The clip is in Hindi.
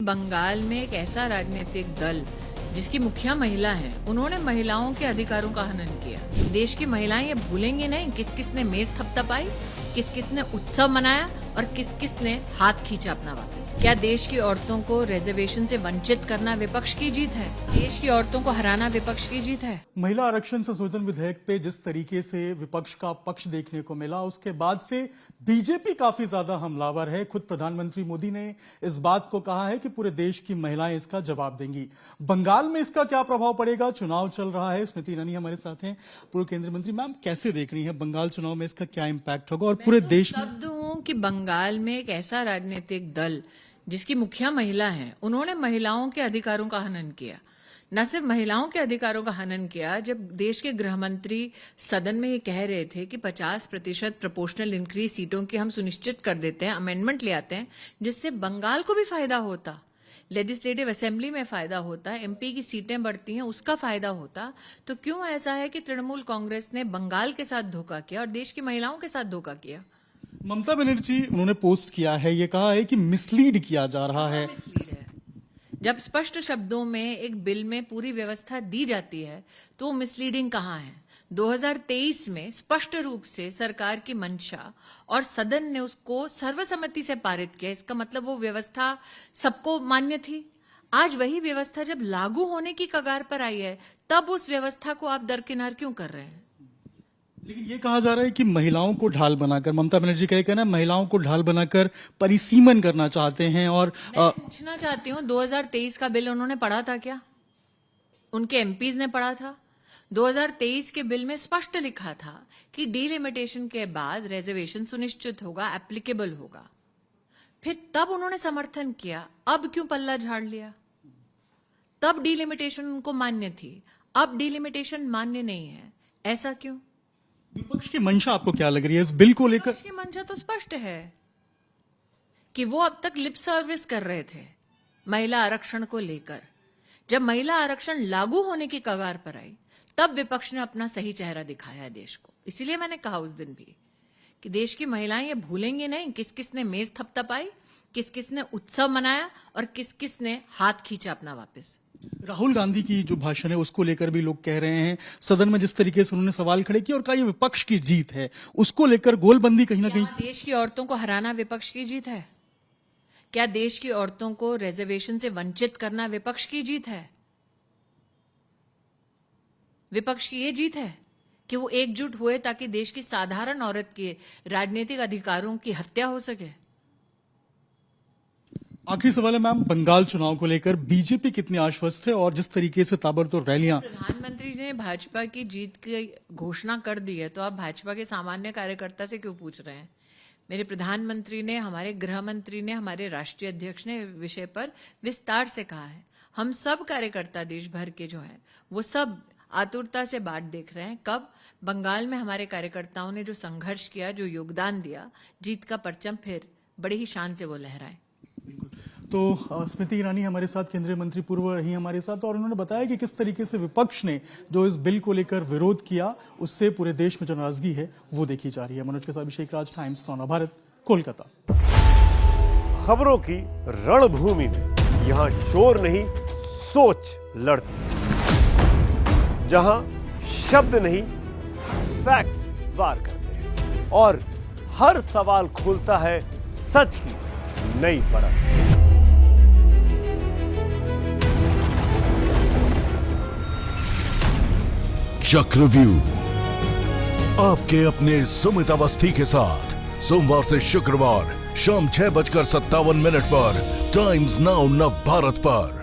बंगाल में एक ऐसा राजनीतिक दल जिसकी मुखिया महिला है, उन्होंने महिलाओं के अधिकारों का हनन किया। देश की महिलाएं ये भूलेंगी नहीं किस किस ने मेज थपथपाई, किस किस ने उत्सव मनाया और किस किस ने हाथ खींचा अपना वापस। क्या देश की औरतों को रिजर्वेशन से वंचित करना विपक्ष की जीत है? देश की औरतों को हराना विपक्ष की जीत है? महिला आरक्षण संशोधन विधेयक पे जिस तरीके से विपक्ष का पक्ष देखने को मिला, उसके बाद से बीजेपी काफी ज्यादा हमलावर है। खुद प्रधानमंत्री मोदी ने इस बात को कहा है कि पूरे देश की महिलाएं इसका जवाब देंगी। बंगाल में इसका क्या प्रभाव पड़ेगा? चुनाव चल रहा है, स्मृति ईरानी हमारे साथ हैं, पूर्व केंद्रीय मंत्री। मैम, कैसे देख रही है बंगाल चुनाव में इसका क्या इम्पैक्ट होगा और पूरे देश में? शब्द हूं कि बंगाल में एक ऐसा राजनीतिक दल जिसकी मुखिया महिला है, उन्होंने महिलाओं के अधिकारों का हनन किया। न सिर्फ महिलाओं के अधिकारों का हनन किया, जब देश के गृह मंत्री सदन में ये कह रहे थे कि 50% प्रोपोर्शनल इंक्रीज सीटों की हम सुनिश्चित कर देते हैं, अमेंडमेंट ले आते हैं, जिससे बंगाल को भी फायदा होता, लेजिस्लेटिव असेंबली में फायदा होता, एमपी की सीटें बढ़ती हैं, उसका फायदा होता। तो क्यों ऐसा है कि तृणमूल कांग्रेस ने बंगाल के साथ धोखा किया और देश की महिलाओं के साथ धोखा किया? ममता बनर्जी उन्होंने पोस्ट किया है, ये कहा है कि मिसलीड किया जा रहा है। मिसलीड है। जब स्पष्ट शब्दों में एक बिल में पूरी व्यवस्था दी जाती है तो वो मिसलीडिंग कहाँ है? 2023 में स्पष्ट रूप से सरकार की मंशा और सदन ने उसको सर्वसम्मति से पारित किया। इसका मतलब वो व्यवस्था सबको मान्य थी। आज वही व्यवस्था जब लागू होने की कगार पर आई है, तब उस व्यवस्था को आप दरकिनार क्यों कर रहे हैं? लेकिन ये कहा जा रहा है कि महिलाओं को ढाल बनाकर, ममता बनर्जी का कहना है, महिलाओं को ढाल बनाकर परिसीमन करना चाहते हैं। और मैं पूछना चाहती हूँ, 2023 का बिल उन्होंने पढ़ा था क्या? उनके एमपीज ने पढ़ा था? 2023 के बिल में स्पष्ट लिखा था कि डीलिमिटेशन के बाद रिजर्वेशन सुनिश्चित होगा, एप्लीकेबल होगा। फिर तब उन्होंने समर्थन किया, अब क्यों पल्ला झाड़ लिया? तब डीलिमिटेशन उनको मान्य थी, अब डीलिमिटेशन मान्य नहीं है, ऐसा क्यों? विपक्ष की मंशा आपको क्या लग रही है इस बिल को लेकर? विपक्ष की मंशा तो स्पष्ट है कि वो अब तक लिप सर्विस कर रहे थे महिला आरक्षण को लेकर। जब महिला आरक्षण लागू होने की कगार पर आई, तब विपक्ष ने अपना सही चेहरा दिखाया है देश को। इसीलिए मैंने कहा उस दिन भी कि देश की महिलाएं ये भूलेंगी नहीं किस किस ने मेज थपथपाई, किस किस ने उत्सव मनाया और किस किस ने हाथ खींचा अपना वापस। राहुल गांधी की जो भाषण है उसको लेकर भी लोग कह रहे हैं, सदन में जिस तरीके से उन्होंने सवाल खड़े किए और कहा ये विपक्ष की जीत है, उसको लेकर गोलबंदी कहीं ना कहीं। देश की औरतों को हराना विपक्ष की जीत है? क्या देश की औरतों को रिजर्वेशन से वंचित करना विपक्ष की जीत है? विपक्ष की ये जीत है कि वो एकजुट हुए ताकि देश की साधारण औरत के राजनीतिक अधिकारों की हत्या हो सके। आखिरी सवाल है मैम, बंगाल चुनाव को लेकर बीजेपी कितनी आश्वस्त है और जिस तरीके से ताबड़तोड़ रैलियां? प्रधानमंत्री ने भाजपा की जीत की घोषणा कर दी है, तो आप भाजपा के सामान्य कार्यकर्ता से क्यों पूछ रहे हैं? मेरे प्रधानमंत्री ने, हमारे गृह मंत्री ने, हमारे राष्ट्रीय अध्यक्ष ने विषय पर विस्तार से कहा है। हम सब कार्यकर्ता देश भर के जो हैं, वो सब आतुरता से बाट देख रहे हैं कब बंगाल में हमारे कार्यकर्ताओं ने जो संघर्ष किया, जो योगदान दिया, जीत का परचम फिर बड़े ही शान से वो लहराए। तो स्मृति ईरानी हमारे साथ, केंद्रीय मंत्री पूर्व रही हमारे साथ, और उन्होंने बताया कि किस तरीके से विपक्ष ने जो इस बिल को लेकर विरोध किया, उससे पूरे देश में जो नाराजगी है वो देखी जा रही है। मनोज के साथ अभिषेक राज, टाइम्स नौ भारत, कोलकाता। खबरों की रणभूमि में यहाँ शोर नहीं, सोच लड़ती है, जहां शब्द नहीं, फैक्ट्स वार करते हैं और हर सवाल खोलता है सच की नई परत। चक्रव्यूह, आपके अपने सुमित अवस्थी के साथ सोमवार से शुक्रवार शाम 6:57 पर टाइम्स नाउ नव भारत पर।